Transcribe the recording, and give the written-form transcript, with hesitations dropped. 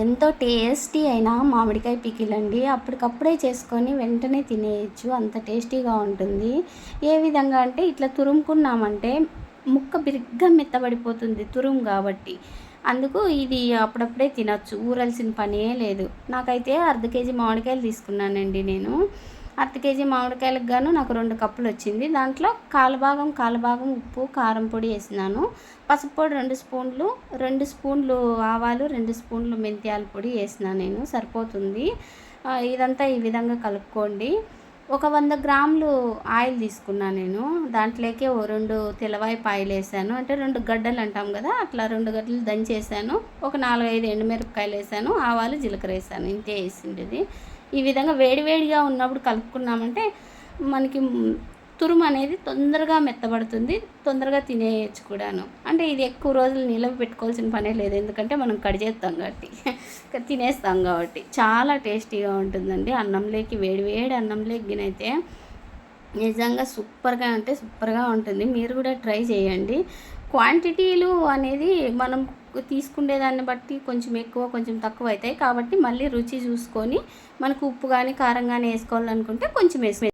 ఎంతో టేస్టీ అయిన మామిడికాయ పికిల్ అండి. అప్పటికప్పుడే చేసుకొని వెంటనే తినేయొచ్చు. అంత టేస్టీగా ఉంటుంది. ఏ విధంగా అంటే ఇట్లా తురుముకున్నామంటే ముక్క బిరిగ్గా మెత్తబడిపోతుంది తురుము కాబట్టి. అందుకు ఇది అప్పుడప్పుడే తినొచ్చు. ఊరాల్సిన పనే లేదు. నాకైతే అర్ధ కేజీ మామిడికాయలు తీసుకున్నానండి నేను. అర్ధ కేజీ మామిడికాయలకు గాను నాకు 2 కప్పులొచ్చింది. దాంట్లో కాలు భాగం ఉప్పు, కారం పొడి ఏసినాను. పసుపు పొడి 2 స్పూన్లు, 2 స్పూన్లు ఆవాలు, 2 స్పూన్లు మెంతియాల పొడి ఏసినా నేను. సరిపోతుంది. ఇదంతా ఈ విధంగా కలుపుకోండి. ఒక 100 గ్రాములు ఆయిల్ తీసుకున్నా నేను. దాంట్లోకే ఓ 2 తెల్లవాయిపాయలేసాను. అంటే 2 గడ్డలు అంటాం కదా! అట్లా 2 గడ్డలు దంచేసాను. ఒక 4, 5 ఎండుమిరపకాయలేసాను. ఆవాలు, జీలకర్ర ఏసాను. ఇంతే ఏసిండేది. ఈ విధంగా వేడివేడిగా ఉన్నప్పుడు కలుపుకున్నామంటే మనకి తురుము అనేది తొందరగా మెత్తబడుతుంది. తొందరగా తినేయొచ్చు కూడాను. అంటే ఇది ఎక్కువ రోజులు నిలవ పెట్టుకోవాల్సిన పనే లేదు. ఎందుకంటే మనం కడిగేస్తాం కాబట్టి తినేస్తాం కాబట్టి. చాలా టేస్టీగా ఉంటుందండి. అన్నంలోకి వేడివేడి అన్నంలోకి గినైతే నిజంగా సూపర్గా అంటే సూపర్గా ఉంటుంది. మీరు కూడా ట్రై చేయండి. క్వాంటిటీలు అనేది మనం తీసుకునే దాన్ని బట్టి కొంచెం ఎక్కువ కొంచెం తక్కువ అవుతాయి. కాబట్టి మళ్ళీ రుచి చూసుకొని మనకు ఉప్పు కానీ కారం కానీ వేసుకోవాలనుకుంటే కొంచెం వేసుకో.